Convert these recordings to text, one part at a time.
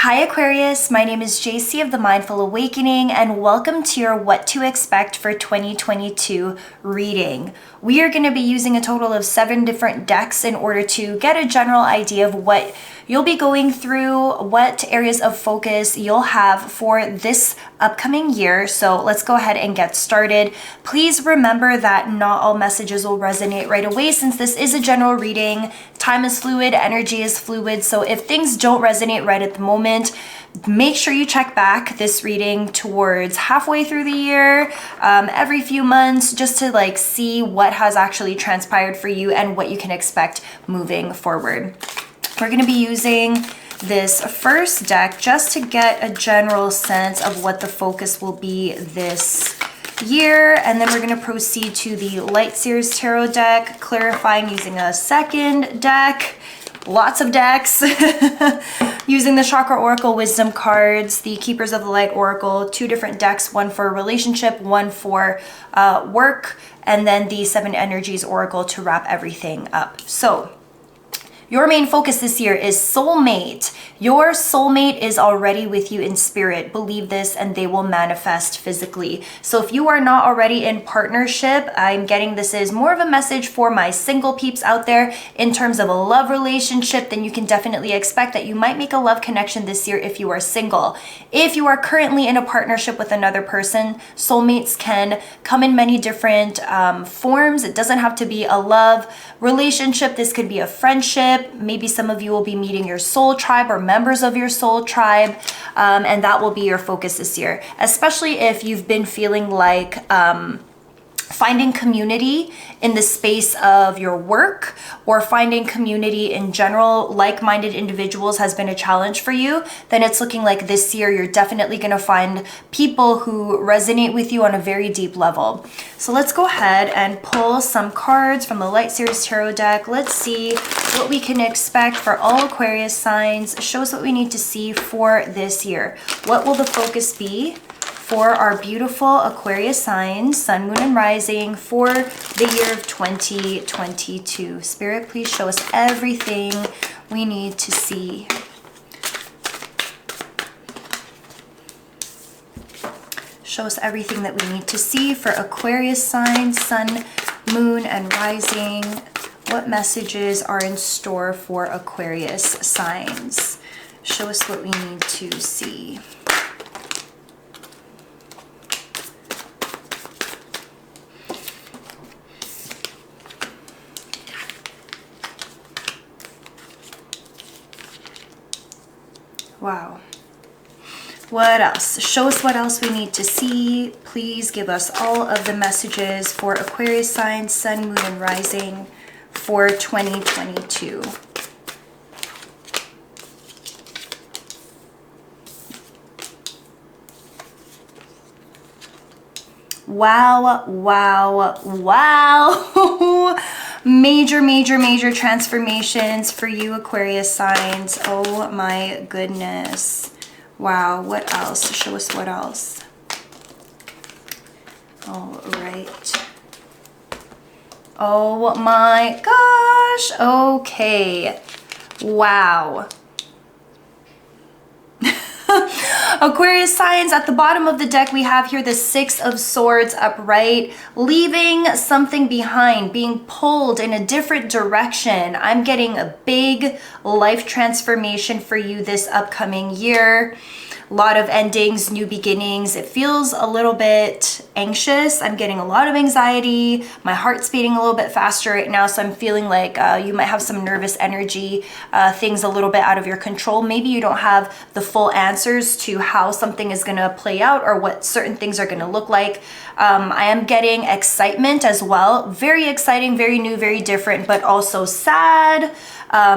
Hi Aquarius, my name is JC of The Mindful Awakening and welcome to your What to Expect for 2022 reading. We are going to be using a total of 7 different decks in order to get a general idea of what you'll be going through, what areas of focus you'll have for this upcoming year. So let's go ahead and get started. Please remember that not all messages will resonate right away since this is a general reading. Time is fluid, energy is fluid. So if things don't resonate right at the moment, make sure you check back this reading towards halfway through the year, every few months, just to see what has actually transpired for you and what you can expect moving forward. We're going to be using this first deck just to get a general sense of what the focus will be this year, and then we're going to proceed to the Light Series Tarot deck, clarifying using a second deck, lots of decks, using the Chakra Oracle Wisdom cards, the Keepers of the Light Oracle, 2 different decks, one for relationship, one for work, and then the 7 Energies Oracle to wrap everything up. So your main focus this year is soulmate. Your soulmate is already with you in spirit. Believe this and they will manifest physically. So if you are not already in partnership, I'm getting this is more of a message for my single peeps out there in terms of a love relationship. Then you can definitely expect that you might make a love connection this year if you are single. If you are currently in a partnership with another person, soulmates can come in many different forms. It doesn't have to be a love relationship. This could be a friendship. Maybe some of you will be meeting your soul tribe or members of your soul tribe, and that will be your focus this year, especially if you've been feeling like finding community in the space of your work or finding community in general, like-minded individuals has been a challenge for you, then it's looking like this year you're definitely going to find people who resonate with you on a very deep level. So let's go ahead and pull some cards from the Light Series Tarot deck. Let's see what we can expect for all Aquarius signs. Show us what we need to see for this year. What will the focus be for our beautiful Aquarius signs, Sun, Moon, and Rising for the year of 2022. Spirit, please show us everything we need to see. Show us everything that we need to see for Aquarius signs, Sun, Moon, and Rising. What messages are in store for Aquarius signs? Show us what we need to see. Wow. What else? Show us what else we need to see. Please give us all of the messages for Aquarius signs, Sun, Moon, and Rising for 2022. Wow, wow, wow. Major transformations for you Aquarius signs. Oh my goodness. Wow, what else? Show us what else. All right. Oh my gosh. Okay. Wow. Aquarius signs, at the bottom of the deck we have here the 6 of Swords upright, leaving something behind, being pulled in a different direction. I'm getting a big life transformation for you this upcoming year. A lot of endings, new beginnings. It feels a little bit anxious. I'm getting a lot of anxiety. My heart's beating a little bit faster right now, so I'm feeling like you might have some nervous energy, things a little bit out of your control. Maybe you don't have the full answers to how something is going to play out or what certain things are going to look like. I am getting excitement as well. Very exciting, very new, very different, but also sad.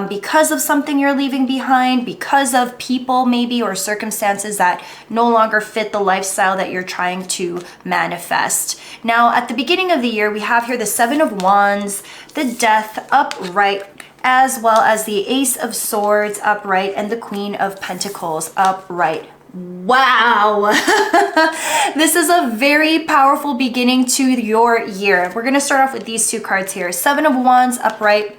Because of something you're leaving behind, because of people maybe or circumstances that no longer fit the lifestyle that you're trying to manifest. Now, at the beginning of the year, we have here the 7 of Wands, the Death upright, as well as the Ace of Swords upright and the Queen of Pentacles upright. Wow. This is a very powerful beginning to your year. We're going to start off with these 2 cards here. 7 of Wands upright,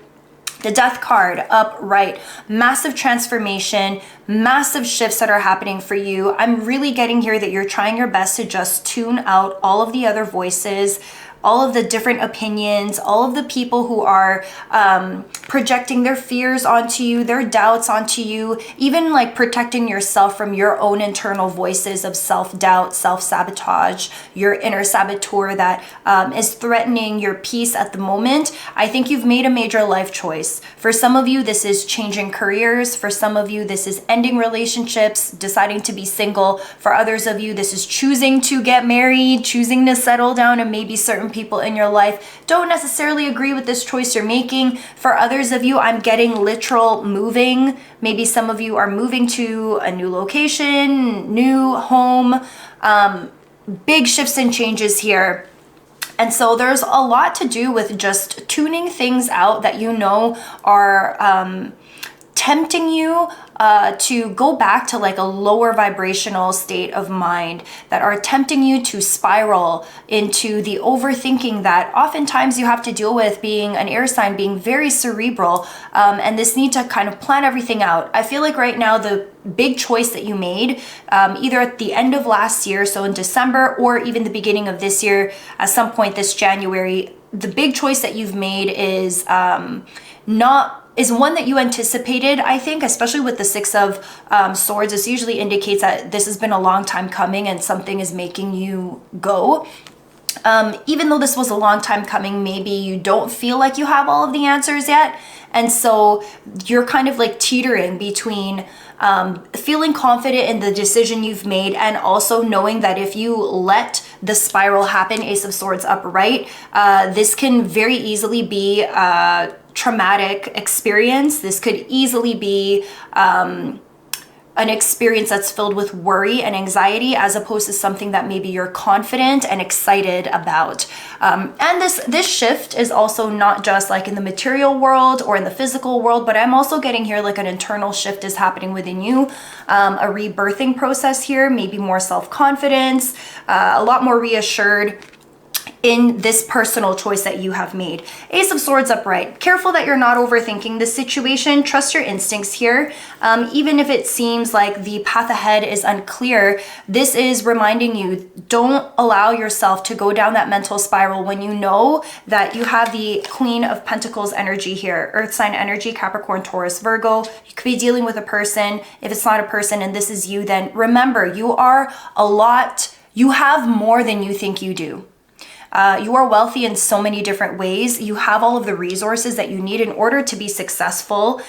The Death card, upright, massive transformation, massive shifts that are happening for you. I'm really getting here that you're trying your best to just tune out all of the other voices, all of the different opinions, all of the people who are projecting their fears onto you, their doubts onto you, even like protecting yourself from your own internal voices of self-doubt, self-sabotage, your inner saboteur that is threatening your peace at the moment. I think you've made a major life choice. For some of you, this is changing careers. For some of you, this is ending relationships, deciding to be single. For others of you, this is choosing to get married, choosing to settle down, and maybe certain people in your life don't necessarily agree with this choice you're making. For others of you, I'm getting literal moving. Maybe some of you are moving to a new location, new home, big shifts and changes here. And so there's a lot to do with just tuning things out that you know are tempting you to go back to like a lower vibrational state of mind, that are tempting you to spiral into the overthinking that oftentimes you have to deal with being an air sign, being very cerebral, and this need to kind of plan everything out. I feel like right now the big choice that you made, either at the end of last year, so in December, or even the beginning of this year, at some point this January, the big choice that you've made is one that you anticipated, I think, especially with the Six of Swords. This usually indicates that this has been a long time coming and something is making you go. Even though this was a long time coming, maybe you don't feel like you have all of the answers yet. And so you're kind of like teetering between feeling confident in the decision you've made and also knowing that if you let the spiral happen, Ace of Swords upright, this can very easily be traumatic experience. This could easily be an experience that's filled with worry and anxiety, as opposed to something that maybe you're confident and excited about. And this shift is also not just like in the material world or in the physical world, but I'm also getting here like an internal shift is happening within you, a rebirthing process here, maybe more self-confidence, a lot more reassured in this personal choice that you have made. Ace of Swords upright. Careful that you're not overthinking this situation. Trust your instincts here. Even if it seems like the path ahead is unclear, this is reminding you, don't allow yourself to go down that mental spiral when you know that you have the Queen of Pentacles energy here, Earth sign energy, Capricorn, Taurus, Virgo. You could be dealing with a person. If it's not a person and this is you, then remember, you have more than you think you do. You are wealthy in so many different ways. You have all of the resources that you need in order to be successful.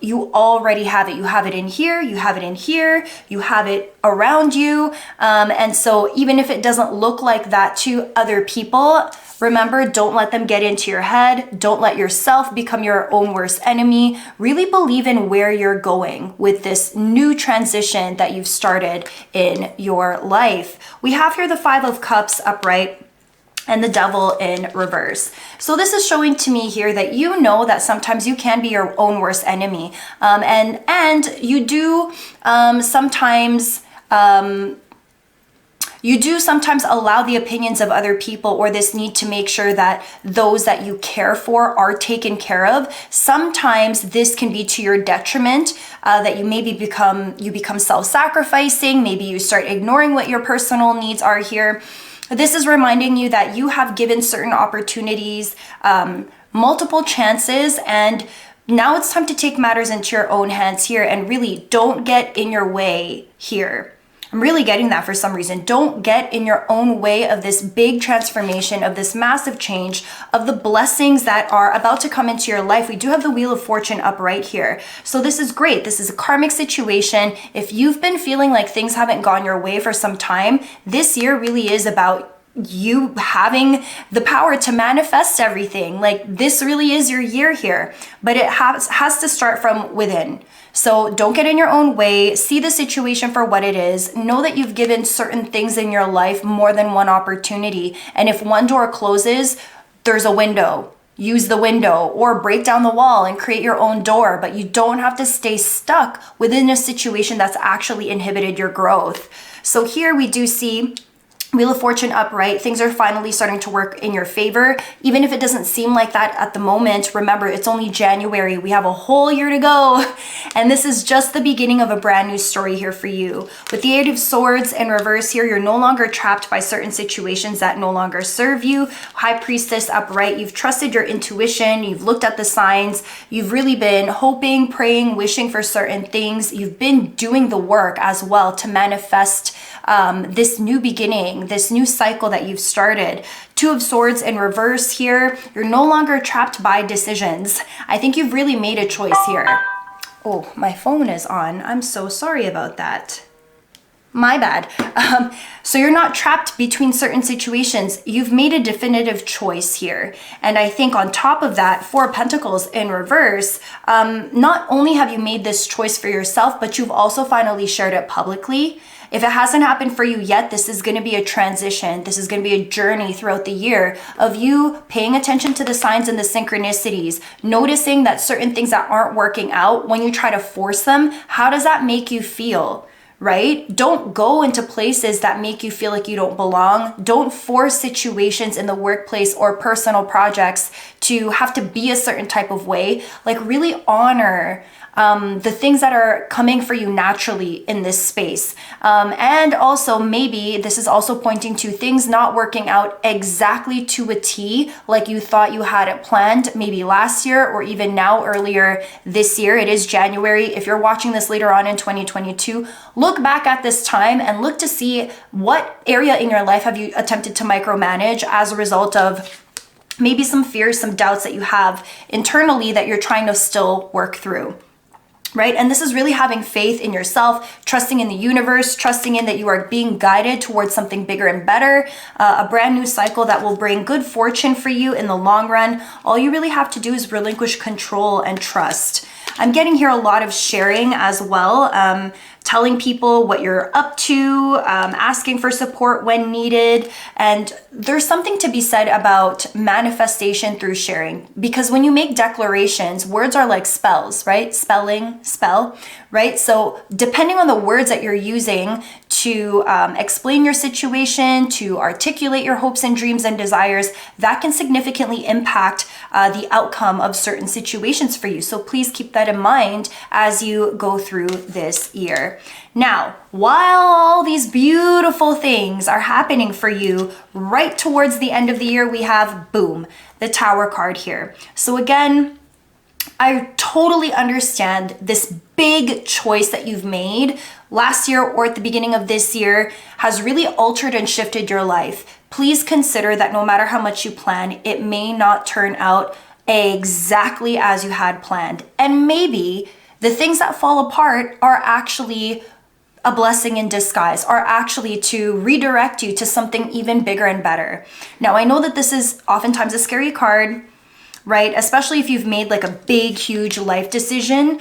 You already have it. You have it in here, you have it in here, you have it around you. And so even if it doesn't look like that to other people, remember, don't let them get into your head. Don't let yourself become your own worst enemy. Really believe in where you're going with this new transition that you've started in your life. We have here the Five of Cups upright and the Devil in reverse. So this is showing to me here that you know that sometimes you can be your own worst enemy. And you do sometimes allow the opinions of other people, or this need to make sure that those that you care for are taken care of. Sometimes this can be to your detriment, that you maybe become self-sacrificing. Maybe you start ignoring what your personal needs are here. This is reminding you that you have given certain opportunities, multiple chances, and now it's time to take matters into your own hands here and really don't get in your way here. I'm really getting that for some reason. Don't get in your own way of this big transformation, of this massive change, of the blessings that are about to come into your life. We do have the Wheel of Fortune upright here. So this is great. This is a karmic situation. If you've been feeling like things haven't gone your way for some time, this year really is about you having the power to manifest everything. Like, this really is your year here, but it has to start from within. So don't get in your own way. See the situation for what it is. Know that you've given certain things in your life more than one opportunity. And if one door closes, there's a window. Use the window or break down the wall and create your own door. But you don't have to stay stuck within a situation that's actually inhibited your growth. So here we do see Wheel of Fortune upright, things are finally starting to work in your favor. Even if it doesn't seem like that at the moment, remember, it's only January. We have a whole year to go. And this is just the beginning of a brand new story here for you. With the Eight of Swords in reverse here, you're no longer trapped by certain situations that no longer serve you. High Priestess upright, you've trusted your intuition. You've looked at the signs. You've really been hoping, praying, wishing for certain things. You've been doing the work as well to manifest this new beginning, this new cycle that you've started. Two of Swords in reverse here. You're no longer trapped by decisions. I think you've really made a choice here. Oh, my phone is on. I'm so sorry about that. My bad. So you're not trapped between certain situations. You've made a definitive choice here. And I think on top of that, Four of Pentacles in reverse, not only have you made this choice for yourself, but you've also finally shared it publicly. If it hasn't happened for you yet, this is going to be a transition. This is going to be a journey throughout the year of you paying attention to the signs and the synchronicities, noticing that certain things that aren't working out, when you try to force them, how does that make you feel? Right? Don't go into places that make you feel like you don't belong. Don't force situations in the workplace or personal projects to have to be a certain type of way. Like, really honor the things that are coming for you naturally in this space. And also, maybe this is also pointing to things not working out exactly to a T like you thought you had it planned, maybe last year or even now earlier this year. It is January. If you're watching this later on in 2022, look back at this time and look to see what area in your life have you attempted to micromanage as a result of maybe some fears, some doubts that you have internally that you're trying to still work through. Right? And this is really having faith in yourself, trusting in the universe, trusting in that you are being guided towards something bigger and better, a brand new cycle that will bring good fortune for you in the long run. All you really have to do is relinquish control and trust. I'm getting here a lot of sharing as well, telling people what you're up to, asking for support when needed. And there's something to be said about manifestation through sharing, because when you make declarations, words are like spells, right? Spell, right? So depending on the words that you're using to explain your situation, to articulate your hopes and dreams and desires, that can significantly impact the outcome of certain situations for you. So please keep that in mind as you go through this year. Now, while all these beautiful things are happening for you, right towards the end of the year, we have, boom, the Tower card here. So again, I totally understand this big choice that you've made last year or at the beginning of this year has really altered and shifted your life. Please consider that no matter how much you plan, it may not turn out exactly as you had planned. And maybe the things that fall apart are actually a blessing in disguise, are actually to redirect you to something even bigger and better. Now, I know that this is oftentimes a scary card, right? Especially if you've made like a big, huge life decision.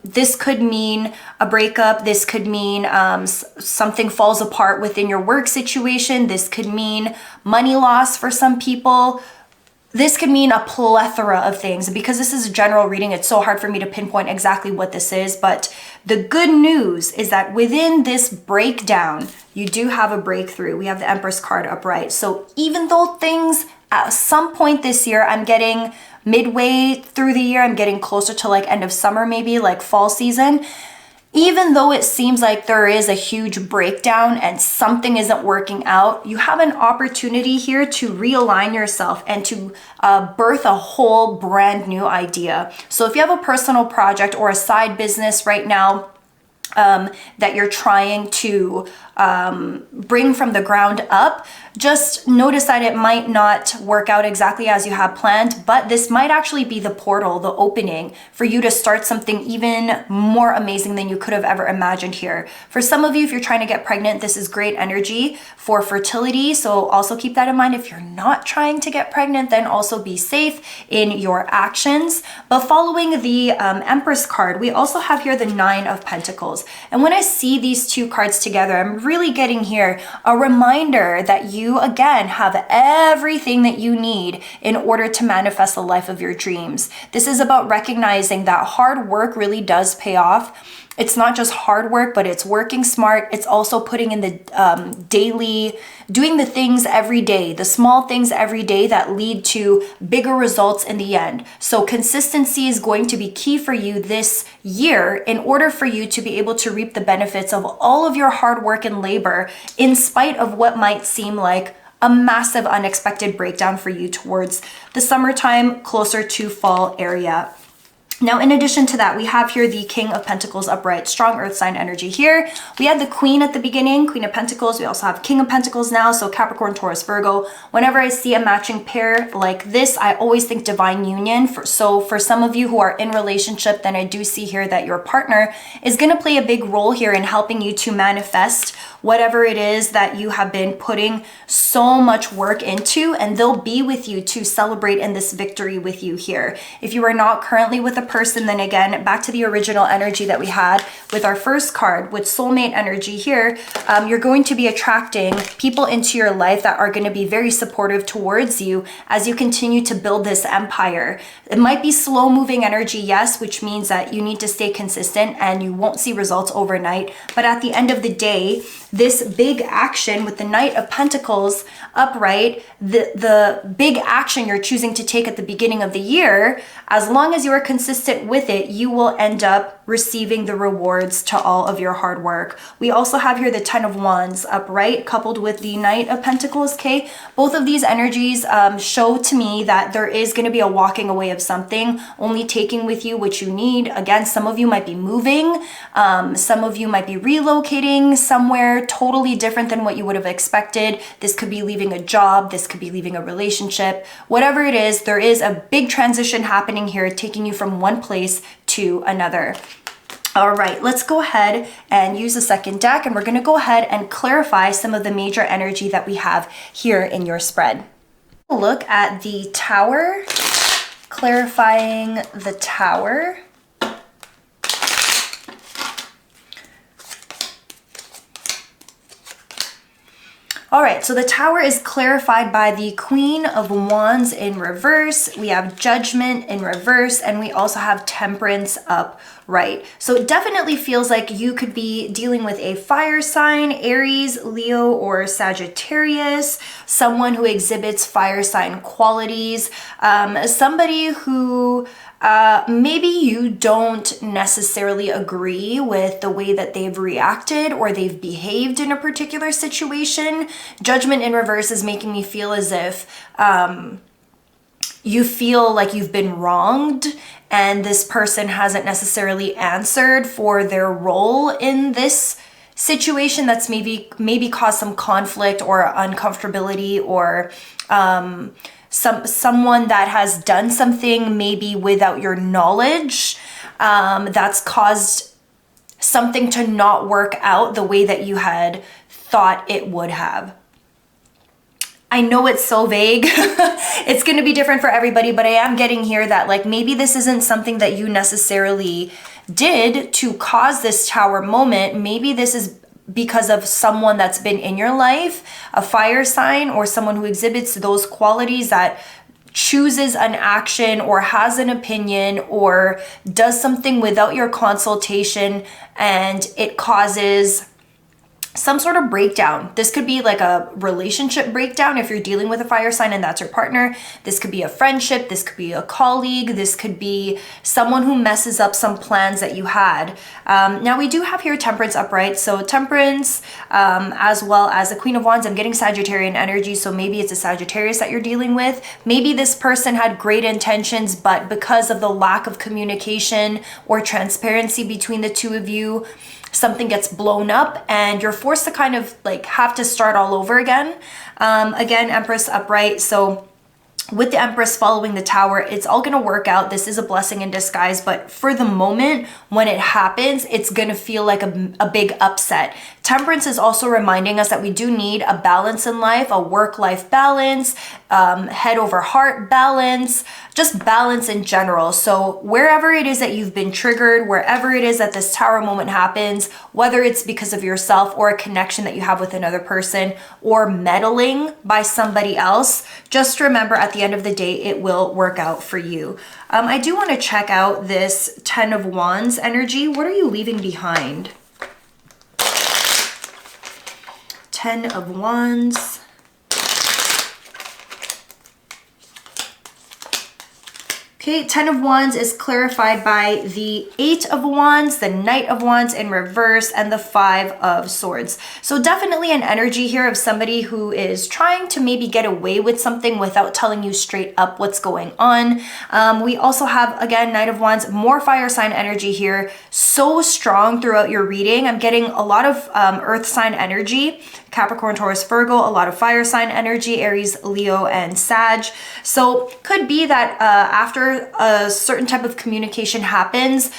This could mean a breakup. This could mean something falls apart within your work situation. This could mean money loss for some people. This could mean a plethora of things. Because this is a general reading, it's so hard for me to pinpoint exactly what this is. But the good news is that within this breakdown, you do have a breakthrough. We have the Empress card upright. So even though things at some point this year, I'm getting midway through the year, I'm getting closer to like end of summer, maybe like fall season. Even though it seems like there is a huge breakdown and something isn't working out, you have an opportunity here to realign yourself and to birth a whole brand new idea. So if you have a personal project or a side business right now that you're trying to bring from the ground up, just notice that it might not work out exactly as you have planned, but this might actually be the portal, the opening for you to start something even more amazing than you could have ever imagined here. For some of you, if you're trying to get pregnant, this is great energy for fertility. So also keep that in mind. If you're not trying to get pregnant, then also be safe in your actions. But following the Empress card, we also have here the Nine of Pentacles. And when I see these two cards together, I'm really getting here a reminder that you again have everything that you need in order to manifest the life of your dreams. This is about recognizing that hard work really does pay off. It's not just hard work, but it's working smart. It's also putting in the daily, doing the things every day, the small things every day that lead to bigger results in the end. So consistency is going to be key for you this year in order for you to be able to reap the benefits of all of your hard work and labor, in spite of what might seem like a massive unexpected breakdown for you towards the summertime, closer to fall area. Now, in addition to that, we have here the King of Pentacles upright, strong earth sign energy here. We had the Queen at the beginning, Queen of Pentacles. We also have King of Pentacles now, so Capricorn, Taurus, Virgo. Whenever I see a matching pair like this, I always think divine union. So for some of you who are in relationship, then I do see here that your partner is going to play a big role here in helping you to manifest whatever it is that you have been putting so much work into, and they'll be with you to celebrate in this victory with you here. If you are not currently with a person, then again, back to the original energy that we had with our first card, with soulmate energy here, you're going to be attracting people into your life that are going to be very supportive towards you as you continue to build this empire. It might be slow moving energy, yes, which means that you need to stay consistent and you won't see results overnight. But at the end of the day, this big action with the Knight of Pentacles upright, the big action you're choosing to take at the beginning of the year, as long as you are consistent with it, you will end up receiving the rewards to all of your hard work. We also have here the Ten of Wands upright, coupled with the Knight of Pentacles, okay? Both of these energies show to me that there is going to be a walking away of something, only taking with you what you need. Again, some of you might be moving, some of you might be relocating somewhere totally different than what you would have expected. This could be leaving a job, this could be leaving a relationship, whatever it is, there is a big transition happening here, taking you from one place to another. All right, let's go ahead and use the second deck, and we're going to go ahead and clarify some of the major energy that we have here in your spread. Look at the Tower, clarifying the Tower. All right, so the Tower is clarified by the Queen of Wands in reverse. We have Judgment in reverse, and we also have Temperance upright. So it definitely feels like you could be dealing with a fire sign, Aries, Leo, or Sagittarius, someone who exhibits fire sign qualities, somebody who maybe you don't necessarily agree with the way that they've reacted or they've behaved in a particular situation. Judgment in reverse is making me feel as if you feel like you've been wronged and this person hasn't necessarily answered for their role in this situation that's maybe caused some conflict or uncomfortability, or someone that has done something maybe without your knowledge, that's caused something to not work out the way that you had thought it would have. I know it's so vague. It's going to be different for everybody, but I am getting here that like maybe this isn't something that you necessarily did to cause this Tower moment. Maybe this is because of someone that's been in your life, a fire sign, or someone who exhibits those qualities, that chooses an action or has an opinion or does something without your consultation, and it causes some sort of breakdown. This could be like a relationship breakdown if you're dealing with a fire sign and that's your partner. This could be a friendship, this could be a colleague, this could be someone who messes up some plans that you had. Now we do have here Temperance upright. So Temperance, as well as the Queen of Wands, I'm getting Sagittarian energy. So maybe it's a Sagittarius that you're dealing with. Maybe this person had great intentions, but because of the lack of communication or transparency between the two of you, something gets blown up and you're forced to kind of like have to start all over again. Again, Empress upright. So with the Empress following the Tower, it's all going to work out. This is a blessing in disguise, but for the moment when it happens, it's going to feel like a big upset. Temperance is also reminding us that we do need a balance in life, a work-life balance, head over heart balance, just balance in general. So wherever it is that you've been triggered, wherever it is that this Tower moment happens, whether it's because of yourself or a connection that you have with another person or meddling by somebody else, just remember at the the end of the day, it will work out for you. I do want to check out this 10 of Wands energy. What are you leaving behind? 10 of Wands. Okay, 10 of Wands is clarified by the 8 of Wands, the Knight of Wands in reverse, and the 5 of Swords. So definitely an energy here of somebody who is trying to maybe get away with something without telling you straight up what's going on. We also have, again, Knight of Wands, more fire sign energy here. So strong throughout your reading. I'm getting a lot of earth sign energy. Capricorn, Taurus, Virgo, a lot of fire sign energy, Aries, Leo, and Sag. So could be that after a certain type of communication happens,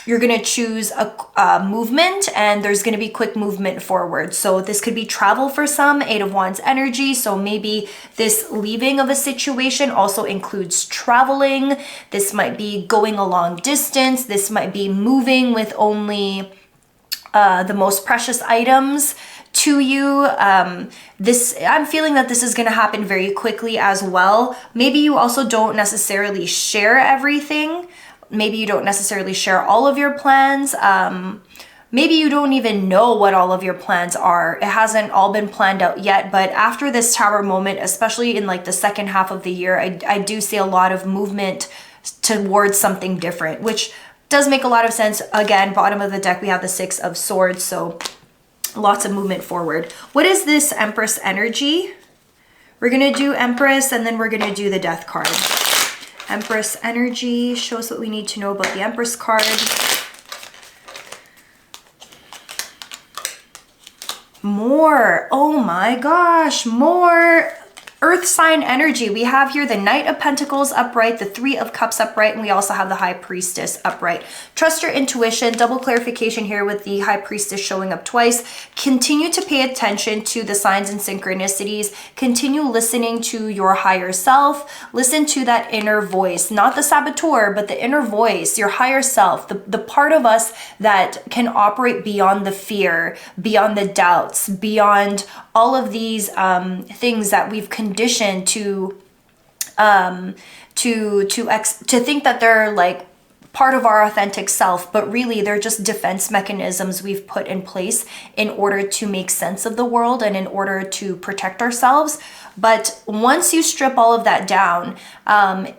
you're gonna choose a movement, and there's gonna be quick movement forward. So this could be travel for some, 8 of Wands energy. So maybe this leaving of a situation also includes traveling. This might be going a long distance. This might be moving with only the most precious items to you. I'm feeling that this is going to happen very quickly as well. Maybe you also don't necessarily share everything. Maybe you don't necessarily share all of your plans. Maybe you don't even know what all of your plans are. It hasn't all been planned out yet, but after this Tower moment, especially in like the second half of the year, I do see a lot of movement towards something different, which does make a lot of sense. Again, bottom of the deck, we have the 6 of Swords, so lots of movement forward. What is this Empress energy? We're gonna do Empress, and then we're gonna do the Death card. Empress energy, show us what we need to know about the Empress card. More, oh my gosh, more Earth sign energy. We have here the Knight of Pentacles upright, the 3 of Cups upright, and we also have the High Priestess upright. Trust your intuition. Double clarification here with the High Priestess showing up twice. Continue to pay attention to the signs and synchronicities. Continue listening to your higher self. Listen to that inner voice, not the saboteur, but the inner voice, your higher self, the part of us that can operate beyond the fear, beyond the doubts, beyond all of these things that we've conditioned to think that they're like part of our authentic self, but really they're just defense mechanisms we've put in place in order to make sense of the world and in order to protect ourselves. But once you strip all of that down,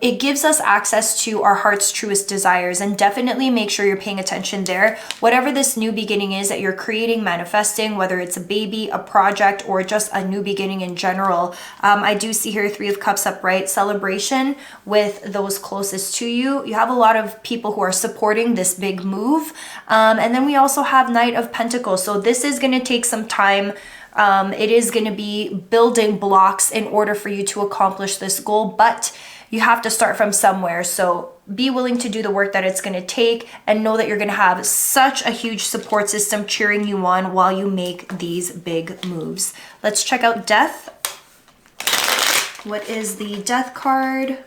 it gives us access to our heart's truest desires, and definitely make sure you're paying attention there. Whatever this new beginning is that you're creating, manifesting, whether it's a baby, a project, or just a new beginning in general. I do see here 3 of Cups upright, celebration with those closest to you. You have a lot of people who are supporting this big move. And then we also have Knight of Pentacles. So this is going to take some time. It is going to be building blocks in order for you to accomplish this goal, but you have to start from somewhere. So be willing to do the work that it's going to take, and know that you're going to have such a huge support system cheering you on while you make these big moves. Let's check out Death. What is the Death card?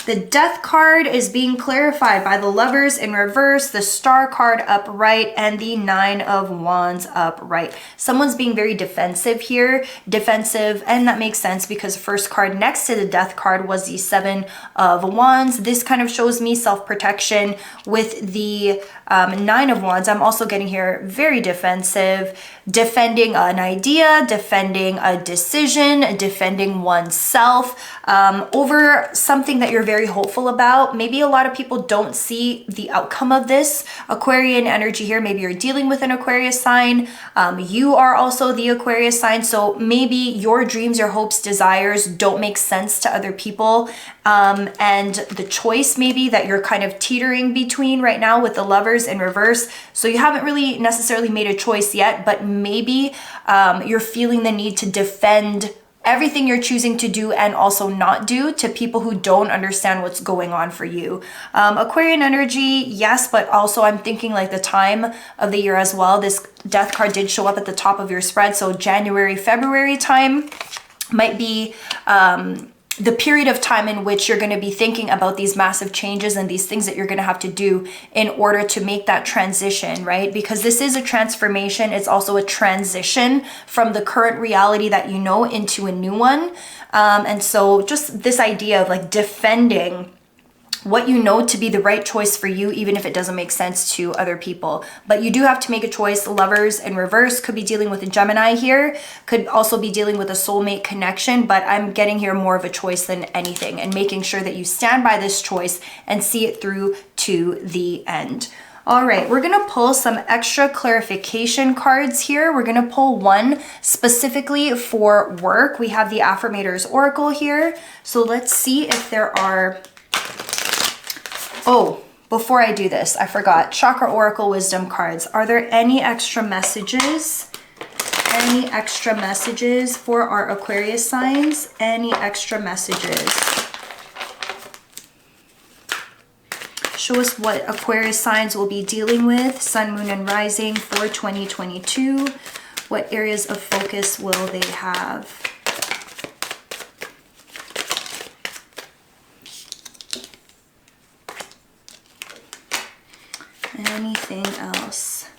The Death card is being clarified by the Lovers in reverse, the Star card upright, and the 9 of Wands upright. Someone's being very defensive here. Defensive, and that makes sense because the first card next to the Death card was the 7 of Wands. This kind of shows me self-protection. With the 9 of Wands, I'm also getting here very defensive, defending an idea, defending a decision, defending oneself over something that you're very hopeful about. Maybe a lot of people don't see the outcome of this. Aquarian energy here. Maybe you're dealing with an Aquarius sign. You are also the Aquarius sign. So maybe your dreams, your hopes, desires don't make sense to other people. And the choice maybe that you're kind of teetering between right now with the Lovers in reverse. So you haven't really necessarily made a choice yet, but maybe you're feeling the need to defend everything you're choosing to do and also not do to people who don't understand what's going on for you. Aquarian energy, yes, but also I'm thinking like the time of the year as well. This Death card did show up at the top of your spread. So January, February time might be the period of time in which you're going to be thinking about these massive changes and these things that you're going to have to do in order to make that transition, right? Because this is a transformation. It's also a transition from the current reality that you know into a new one. And so just this idea of like defending what you know to be the right choice for you, even if it doesn't make sense to other people. But you do have to make a choice. Lovers in reverse could be dealing with a Gemini here, could also be dealing with a soulmate connection, but I'm getting here more of a choice than anything, and making sure that you stand by this choice and see it through to the end. All right, we're gonna pull some extra clarification cards here. We're gonna pull one specifically for work. We have the Affirmators Oracle here. So let's see if there are, oh, before I do this, I forgot. Chakra Oracle Wisdom cards. Are there any extra messages? Any extra messages for our Aquarius signs? Any extra messages? Show us what Aquarius signs will be dealing with, Sun, Moon, and Rising for 2022. What areas of focus will they have? Anything else?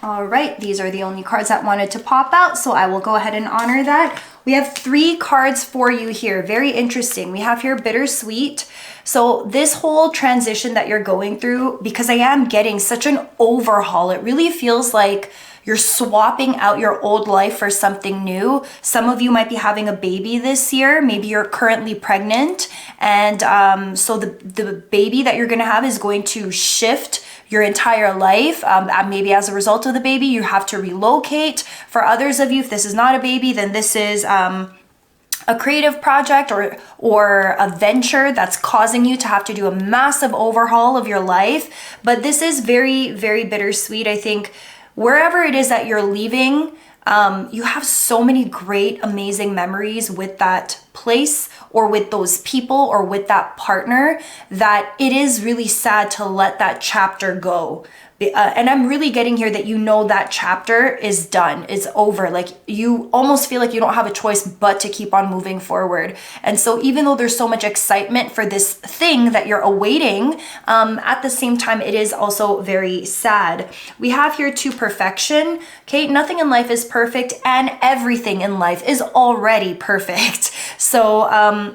All right, these are the only cards that wanted to pop out, so I will go ahead and honor that. We have 3 cards for you here. Very interesting. We have here Bittersweet. So this whole transition that you're going through, because I am getting such an overhaul, it really feels like you're swapping out your old life for something new. Some of you might be having a baby this year. Maybe you're currently pregnant. And so the baby that you're going to have is going to shift your entire life. Maybe as a result of the baby, you have to relocate. For others of you, if this is not a baby, then this is a creative project or a venture that's causing you to have to do a massive overhaul of your life. But this is very, very bittersweet. I think wherever it is that you're leaving, you have so many great, amazing memories with that place or with those people or with that partner that it is really sad to let that chapter go. And I'm really getting here that you know that chapter is done, it's over. Like you almost feel like you don't have a choice but to keep on moving forward. And so even though there's so much excitement for this thing that you're awaiting, at the same time, it is also very sad. We have here to perfection. Okay, nothing in life is perfect and everything in life is already perfect. So,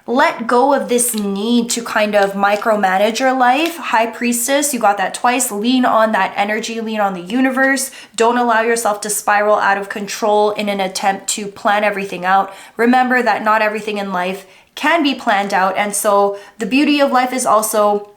let go of this need to kind of micromanage your life. High Priestess, you got that twice. Lean on that energy, lean on the universe. Don't allow yourself to spiral out of control in an attempt to plan everything out. Remember that not everything in life can be planned out. And so the beauty of life is also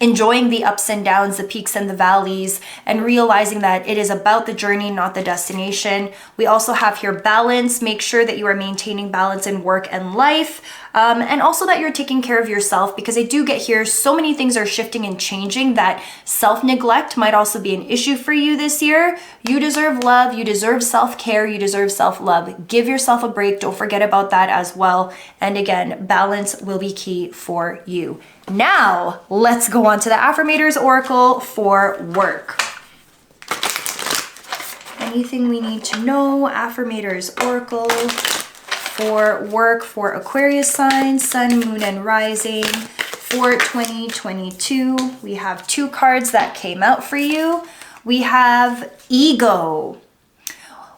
enjoying the ups and downs, the peaks and the valleys, and realizing that it is about the journey, not the destination. We also have here balance. Make sure that you are maintaining balance in work and life. And also that you're taking care of yourself, because I do get here so many things are shifting and changing that self-neglect might also be an issue for you this year. You deserve love, you deserve self-care, you deserve self-love. Give yourself a break. Don't forget about that as well. And again, balance will be key for you. Now, let's go on to the Affirmators Oracle for work. Anything we need to know? Affirmators Oracle for work for Aquarius signs, Sun, Moon, and Rising for 2022. We have 2 cards that came out for you. We have Ego.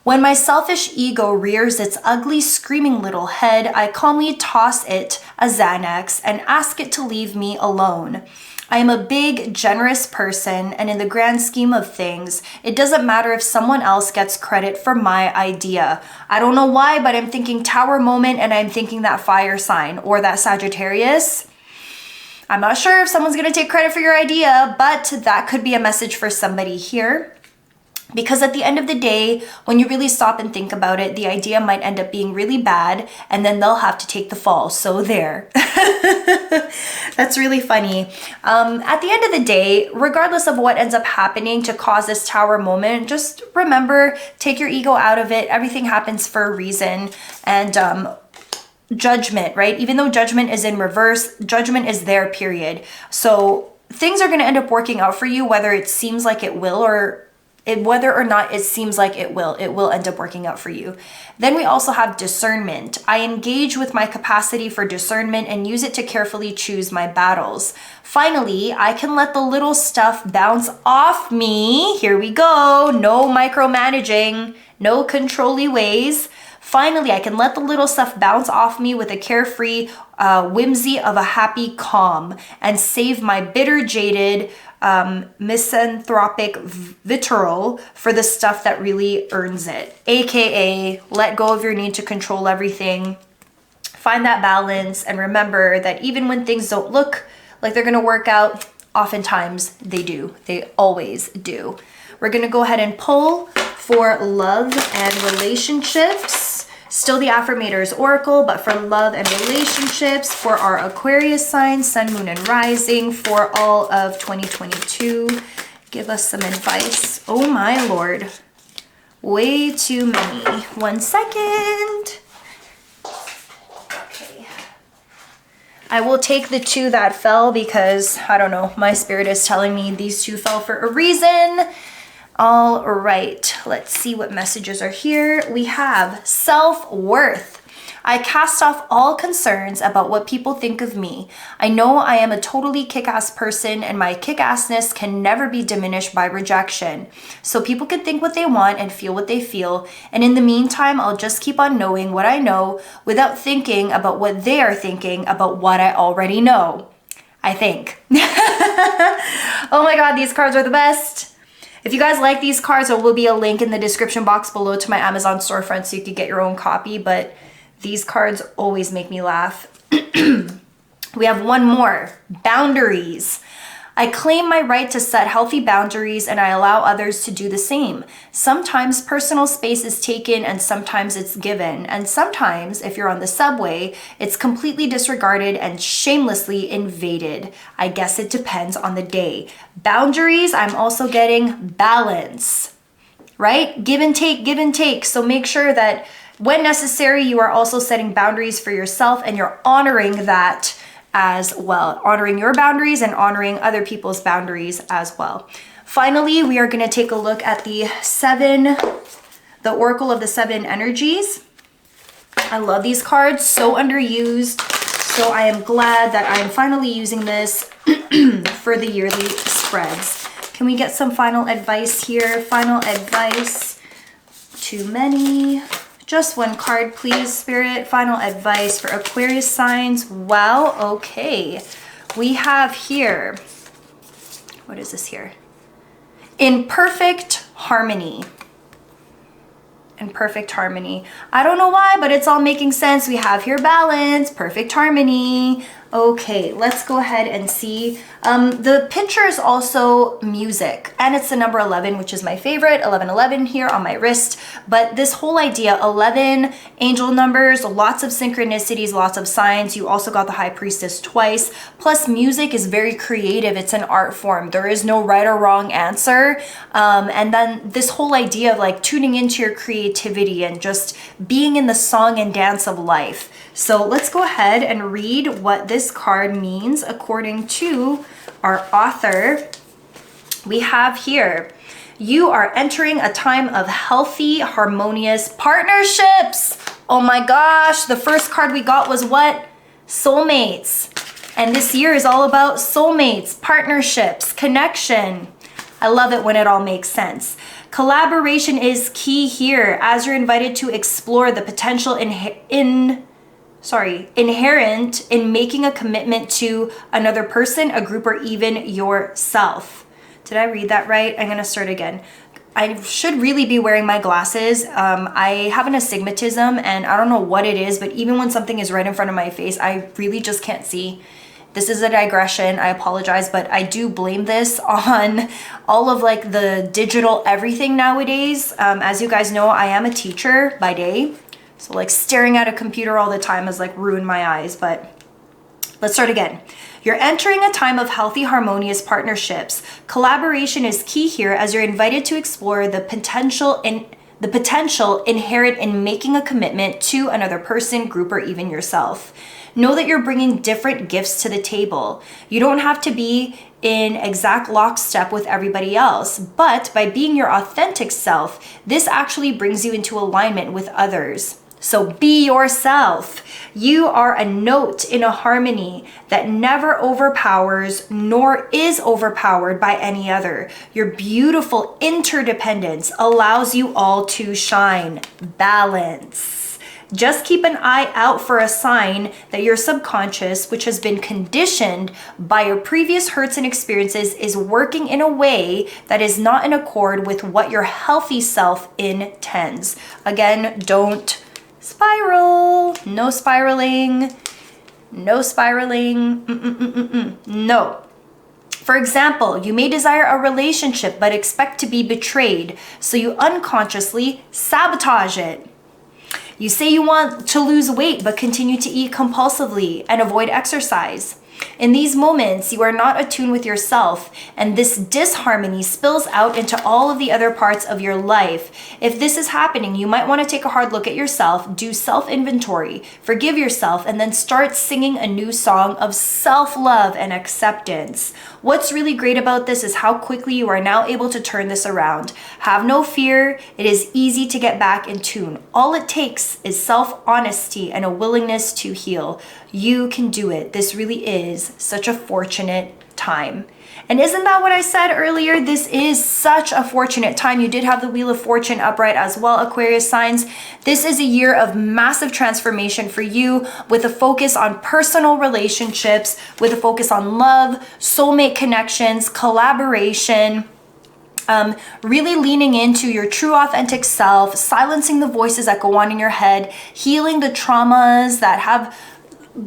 When my selfish ego rears its ugly, screaming little head, I calmly toss it a Xanax and ask it to leave me alone. I am a big, generous person, and in the grand scheme of things, it doesn't matter if someone else gets credit for my idea. I don't know why, but I'm thinking Tower moment, and I'm thinking that fire sign or that Sagittarius. I'm not sure if someone's going to take credit for your idea, but that could be a message for somebody here. Because at the end of the day, when you really stop and think about it, the idea might end up being really bad, and then they'll have to take the fall. So there. That's really funny. At the end of the day, regardless of what ends up happening to cause this Tower moment, just remember, take your ego out of it. Everything happens for a reason. And Judgment, right? Even though Judgment is in reverse, Judgment is there, period. So things are going to end up working out for you, whether it seems like it will whether or not it seems like it will end up working out for you. Then we also have discernment. I engage with my capacity for discernment and use it to carefully choose my battles. Finally, I can let the little stuff bounce off me. Here we go. No micromanaging, no control-y ways. Finally, I can let the little stuff bounce off me with a carefree whimsy of a happy calm and save my bitter, jaded, misanthropic vitriol for the stuff that really earns it. AKA, let go of your need to control everything. Find that balance and remember that even when things don't look like they're gonna work out, oftentimes they do. They always do. We're gonna go ahead and pull for love and relationships. Still the Affirmators Oracle, but for love and relationships for our Aquarius signs, Sun, Moon, and Rising for all of 2022. Give us some advice. Oh my Lord. Way too many. 1 second. Okay. I will take the 2 that fell because, I don't know, my spirit is telling me these 2 fell for a reason. All right, let's see what messages are here. We have self-worth. I cast off all concerns about what people think of me. I know I am a totally kick-ass person and my kick-assness can never be diminished by rejection. So people can think what they want and feel what they feel. And in the meantime, I'll just keep on knowing what I know without thinking about what they are thinking about what I already know. I think. Oh my God, these cards are the best. If you guys like these cards, there will be a link in the description box below to my Amazon storefront so you could get your own copy, but these cards always make me laugh. We have one more, boundaries. I claim my right to set healthy boundaries and I allow others to do the same. Sometimes personal space is taken and sometimes it's given. And sometimes, if you're on the subway, it's completely disregarded and shamelessly invaded. I guess it depends on the day. Boundaries, I'm also getting balance, right? Give and take, give and take. So make sure that when necessary, you are also setting boundaries for yourself and you're honoring that as well, honoring your boundaries and honoring other people's boundaries as well. Finally, we are going to take a look at the Oracle of the 7 energies. I love these cards, so underused. So I am glad that I'm finally using this for the yearly spreads. Can we get some final advice here? Final advice. Too many. Just one card, please, Spirit. Final advice for Aquarius signs. Wow, okay. We have here, what is this here? In perfect harmony. In perfect harmony. I don't know why, but it's all making sense. We have here balance, perfect harmony. Okay, let's go ahead and see. The picture is also music, and it's the number 11, which is my favorite, 1111 here on my wrist. But this whole idea, 11 angel numbers, lots of synchronicities, lots of signs. You also got the High Priestess twice. Plus, music is very creative. It's an art form. There is no right or wrong answer. And then this whole idea of like tuning into your creativity and just being in the song and dance of life. So let's go ahead and read what this card means according to our author. We have here, you are entering a time of healthy, harmonious partnerships. Oh my gosh, the first card we got was what? Soulmates. And this year is all about soulmates, partnerships, connection. I love it when it all makes sense. Collaboration is key here as you're invited to explore the potential inherent in making a commitment to another person, a group, or even yourself. Did I read that right? I'm gonna start again. I should really be wearing my glasses. I have an astigmatism and I don't know what it is, but even when something is right in front of my face, I really just can't see. This is a digression, I apologize, but I do blame this on all of like the digital everything nowadays. As you guys know, I am a teacher by day. So like staring at a computer all the time has like ruined my eyes, but let's start again. You're entering a time of healthy, harmonious partnerships. Collaboration is key here as you're invited to explore the potential the potential inherent in making a commitment to another person, group, or even yourself. Know that you're bringing different gifts to the table. You don't have to be in exact lockstep with everybody else, but by being your authentic self, this actually brings you into alignment with others. So be yourself. You are a note in a harmony that never overpowers nor is overpowered by any other. Your beautiful interdependence allows you all to shine. Balance. Just keep an eye out for a sign that your subconscious, which has been conditioned by your previous hurts and experiences, is working in a way that is not in accord with what your healthy self intends. Again, don't spiral. No spiraling. No spiraling. No. For example, you may desire a relationship but expect to be betrayed, so you unconsciously sabotage it. You say you want to lose weight but continue to eat compulsively and avoid exercise. In these moments, you are not attuned with yourself, and this disharmony spills out into all of the other parts of your life. If this is happening, you might want to take a hard look at yourself, do self-inventory, forgive yourself, and then start singing a new song of self-love and acceptance. What's really great about this is how quickly you are now able to turn this around. Have no fear. It is easy to get back in tune. All it takes is self-honesty and a willingness to heal. You can do it. This really is such a fortunate time. And isn't that what I said earlier? This is such a fortunate time. You did have the Wheel of Fortune upright as well, Aquarius signs. This is a year of massive transformation for you, with a focus on personal relationships, with a focus on love, soulmate connections, collaboration, really leaning into your true authentic self, silencing the voices that go on in your head, healing the traumas that have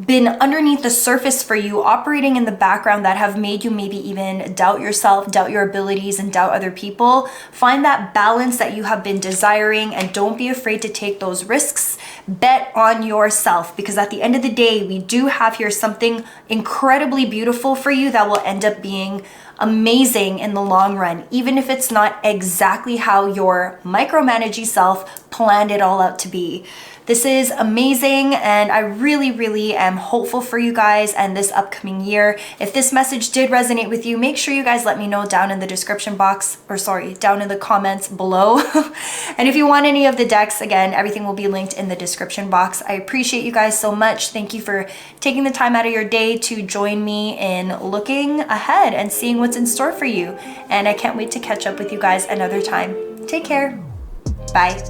been underneath the surface for you, operating in the background, that have made you maybe even doubt yourself, doubt your abilities, and doubt other people. Find that balance that you have been desiring, and don't be afraid to take those risks. Bet on yourself, because at the end of the day, we do have here something incredibly beautiful for you that will end up being amazing in the long run, even if it's not exactly how your micromanaging self planned it all out to be. This is amazing, and I really am hopeful for you guys and this upcoming year. If this message did resonate with you, make sure you guys let me know down in the description box, or sorry, down in the comments below. And if you want any of the decks, again, everything will be linked in the description box. I appreciate you guys so much. Thank you for taking the time out of your day to join me in looking ahead and seeing what's in store for you. And I can't wait to catch up with you guys another time. Take care. Bye.